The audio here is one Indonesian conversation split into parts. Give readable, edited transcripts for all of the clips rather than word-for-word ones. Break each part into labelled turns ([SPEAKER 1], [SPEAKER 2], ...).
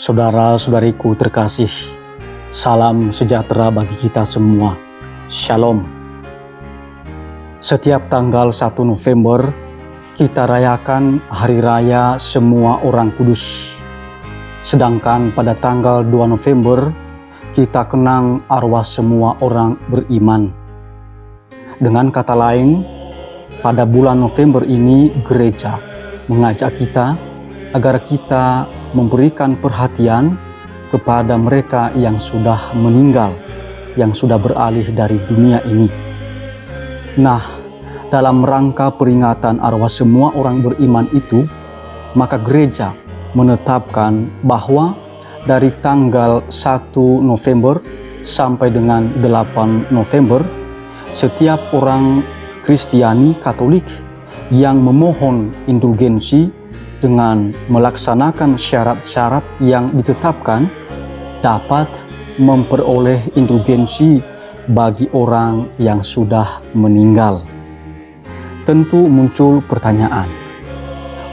[SPEAKER 1] Saudara-saudariku terkasih, salam sejahtera bagi kita semua. Shalom. Setiap tanggal 1 November, kita rayakan Hari Raya Semua Orang Kudus. Sedangkan pada tanggal 2 November, kita kenang arwah semua orang beriman. Dengan kata lain, pada bulan November ini gereja mengajak kita agar kita memberikan perhatian kepada mereka yang sudah meninggal, yang sudah beralih dari dunia ini. Nah, dalam rangka peringatan arwah semua orang beriman itu, maka gereja menetapkan bahwa dari tanggal 1 November sampai dengan 8 November, setiap orang Kristiani Katolik yang memohon indulgensi dengan melaksanakan syarat-syarat yang ditetapkan dapat memperoleh indulgensi bagi orang yang sudah meninggal. Tentu muncul pertanyaan,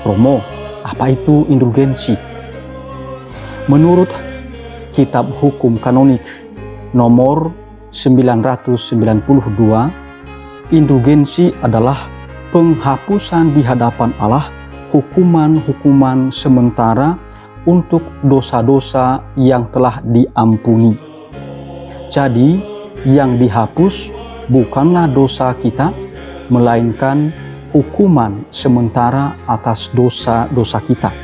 [SPEAKER 1] Romo, apa itu indulgensi? Menurut Kitab Hukum Kanonik nomor 992, indulgensi adalah penghapusan di hadapan Allah hukuman-hukuman sementara untuk dosa-dosa yang telah diampuni. Jadi, yang dihapus bukanlah dosa kita, melainkan hukuman sementara atas dosa-dosa kita.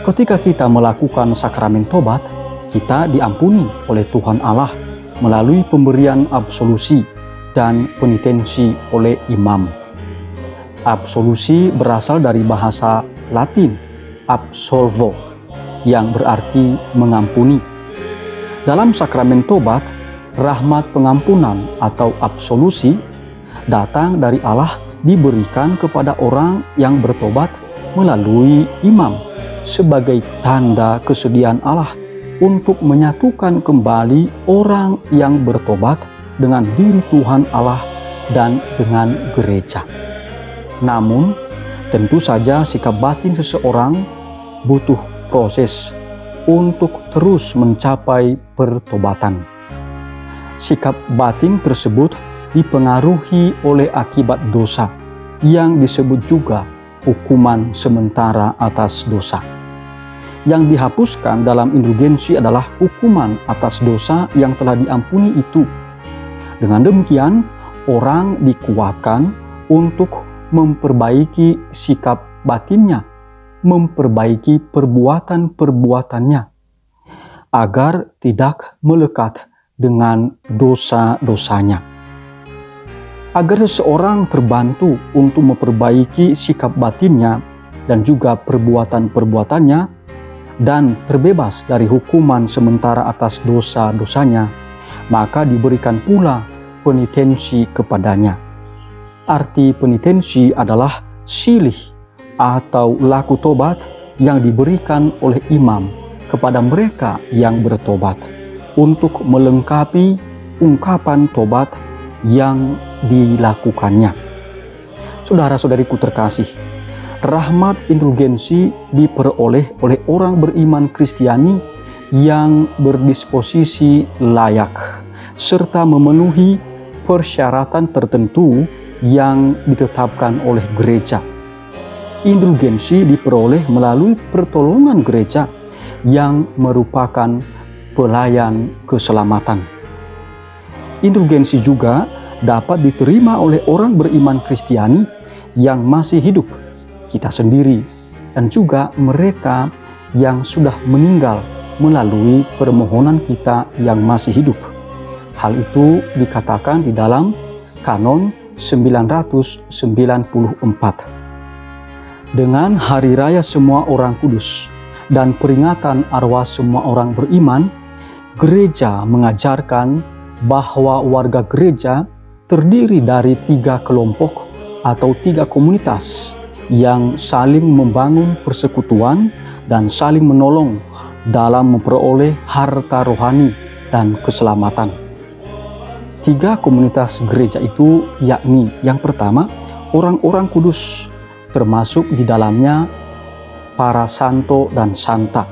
[SPEAKER 1] Ketika kita melakukan sakramen tobat, kita diampuni oleh Tuhan Allah melalui pemberian absolusi dan penitensi oleh imam. Absolusi berasal dari bahasa Latin absolvo, yang berarti mengampuni. Dalam sakramen tobat, rahmat pengampunan atau absolusi datang dari Allah diberikan kepada orang yang bertobat melalui imam sebagai tanda kesediaan Allah untuk menyatukan kembali orang yang bertobat dengan diri Tuhan Allah dan dengan gereja. Namun, tentu saja sikap batin seseorang butuh proses untuk terus mencapai pertobatan. Sikap batin tersebut dipengaruhi oleh akibat dosa yang disebut juga hukuman sementara atas dosa. Yang dihapuskan dalam indulgensi adalah hukuman atas dosa yang telah diampuni itu. Dengan demikian, orang dikuatkan untuk memperbaiki sikap batinnya, memperbaiki perbuatan-perbuatannya, agar tidak melekat dengan dosa-dosanya. Agar seseorang terbantu untuk memperbaiki sikap batinnya dan juga perbuatan-perbuatannya, dan terbebas dari hukuman sementara atas dosa-dosanya, maka diberikan pula penitensi kepadanya. Arti penitensi adalah silih atau laku tobat yang diberikan oleh imam kepada mereka yang bertobat untuk melengkapi ungkapan tobat yang dilakukannya. Saudara-saudariku terkasih, rahmat indulgensi diperoleh oleh orang beriman Kristiani yang berdisposisi layak serta memenuhi persyaratan tertentu yang ditetapkan oleh gereja. Indulgensi diperoleh melalui pertolongan gereja yang merupakan pelayan keselamatan. Indulgensi juga dapat diterima oleh orang beriman Kristiani yang masih hidup, kita sendiri, dan juga mereka yang sudah meninggal melalui permohonan kita yang masih hidup. Hal itu dikatakan di dalam Kanon 994. Dengan Hari Raya Semua Orang Kudus dan peringatan arwah semua orang beriman, gereja mengajarkan bahwa warga gereja terdiri dari 3 kelompok atau 3 komunitas yang saling membangun persekutuan dan saling menolong dalam memperoleh harta rohani dan keselamatan. 3 komunitas gereja itu yakni yang pertama, orang-orang kudus, termasuk di dalamnya para santo dan santa.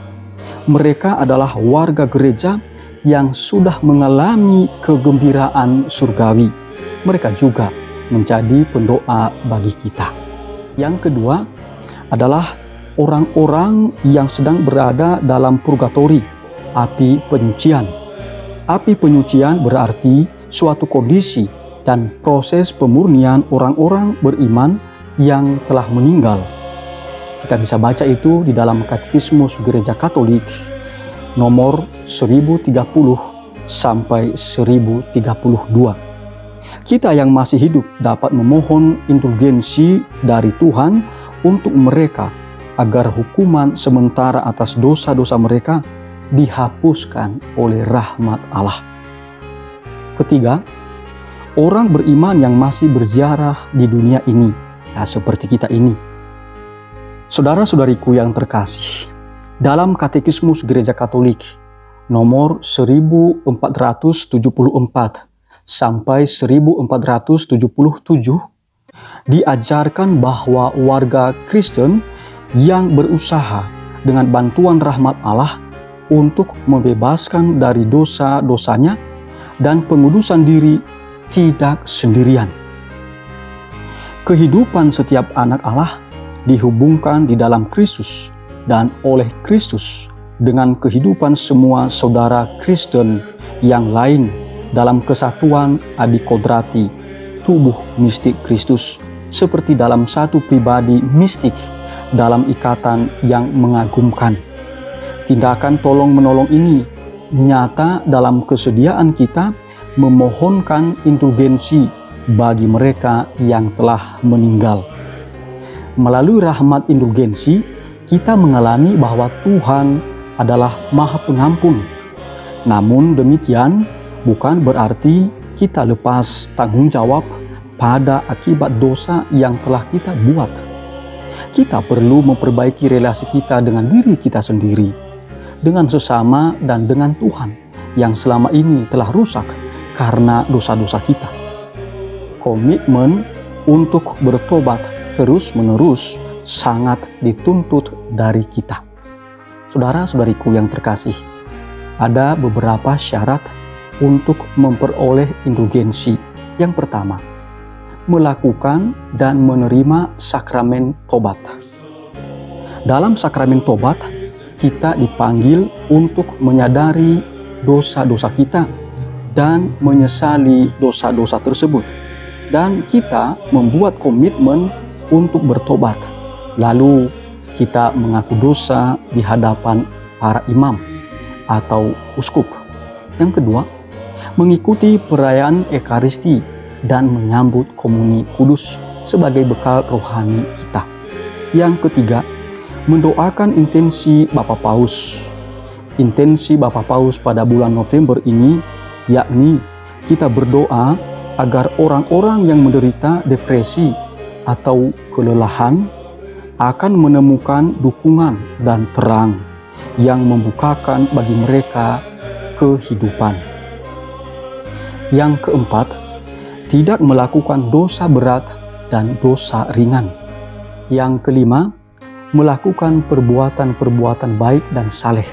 [SPEAKER 1] Mereka adalah warga gereja yang sudah mengalami kegembiraan surgawi. Mereka juga menjadi pendoa bagi kita. Yang kedua adalah orang-orang yang sedang berada dalam purgatori, api penyucian. Api penyucian berarti suatu kondisi dan proses pemurnian orang-orang beriman yang telah meninggal. Kita bisa baca itu di dalam Katekismus Gereja Katolik nomor 1030 sampai 1032. Kita yang masih hidup dapat memohon indulgensi dari Tuhan untuk mereka agar hukuman sementara atas dosa-dosa mereka dihapuskan oleh rahmat Allah. Ketiga, orang beriman yang masih berziarah di dunia ini, ya seperti kita ini. Saudara-saudariku yang terkasih, dalam Katekismus Gereja Katolik nomor 1474 sampai 1477 diajarkan bahwa warga Kristen yang berusaha dengan bantuan rahmat Allah untuk membebaskan dari dosa-dosanya dan pengudusan diri tidak sendirian. Kehidupan setiap anak Allah dihubungkan di dalam Kristus dan oleh Kristus dengan kehidupan semua saudara Kristen yang lain dalam kesatuan adikodrati tubuh mistik Kristus, seperti dalam satu pribadi mistik dalam ikatan yang mengagumkan. Tindakan tolong-menolong ini nyata dalam kesediaan kita memohonkan indulgensi bagi mereka yang telah meninggal. Melalui rahmat indulgensi, kita mengalami bahwa Tuhan adalah Maha Pengampun. Namun demikian, bukan berarti kita lepas tanggung jawab pada akibat dosa yang telah kita buat. Kita perlu memperbaiki relasi kita dengan diri kita sendiri, dengan sesama dan dengan Tuhan yang selama ini telah rusak karena dosa-dosa kita. Komitmen untuk bertobat terus-menerus sangat dituntut dari kita. Saudara-saudariku yang terkasih, ada beberapa syarat untuk memperoleh indulgensi. Yang pertama, melakukan dan menerima sakramen tobat. Dalam sakramen tobat, kita dipanggil untuk menyadari dosa-dosa kita dan menyesali dosa-dosa tersebut. Dan kita membuat komitmen untuk bertobat. Lalu kita mengaku dosa di hadapan para imam atau uskup. Yang kedua, mengikuti perayaan Ekaristi dan menyambut komuni kudus sebagai bekal rohani kita. Yang ketiga, mendoakan intensi Bapak Paus. Intensi Bapak Paus pada bulan November ini yakni kita berdoa agar orang-orang yang menderita depresi atau kelelahan akan menemukan dukungan dan terang yang membukakan bagi mereka kehidupan. Yang keempat, tidak melakukan dosa berat dan dosa ringan. Yang kelima, melakukan perbuatan-perbuatan baik dan saleh.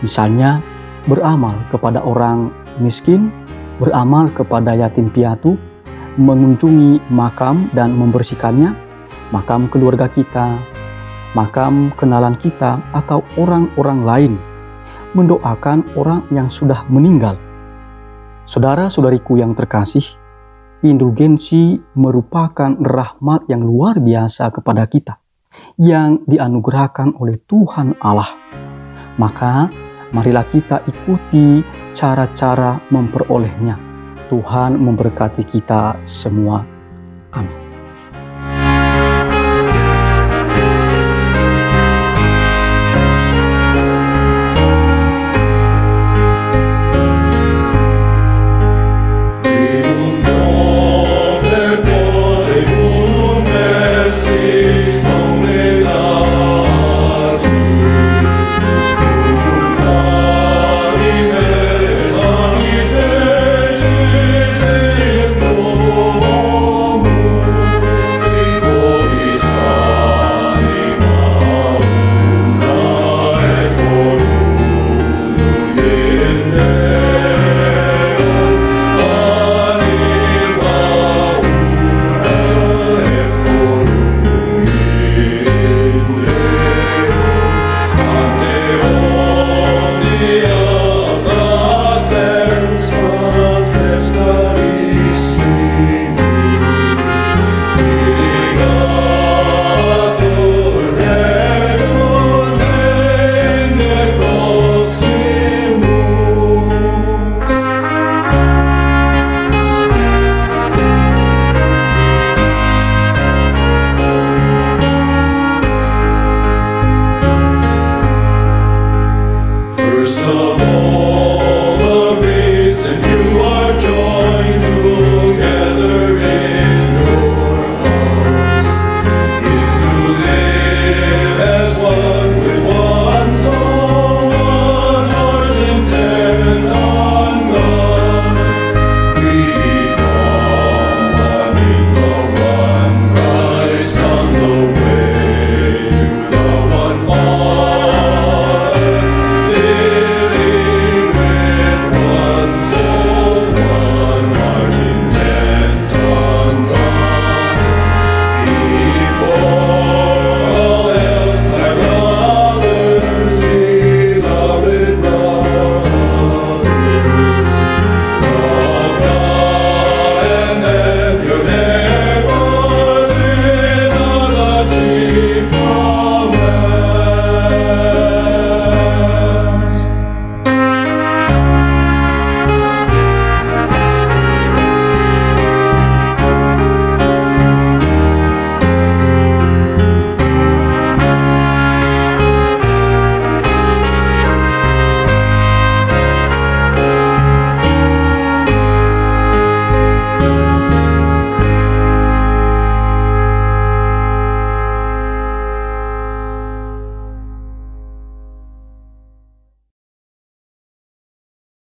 [SPEAKER 1] Misalnya, beramal kepada orang miskin, beramal kepada yatim piatu, mengunjungi makam dan membersihkannya, makam keluarga kita, makam kenalan kita, atau orang-orang lain, mendoakan orang yang sudah meninggal. Saudara-saudariku yang terkasih, indulgensi merupakan rahmat yang luar biasa kepada kita, yang dianugerahkan oleh Tuhan Allah. Maka, marilah kita ikuti cara-cara memperolehnya. Tuhan memberkati kita semua. Amin.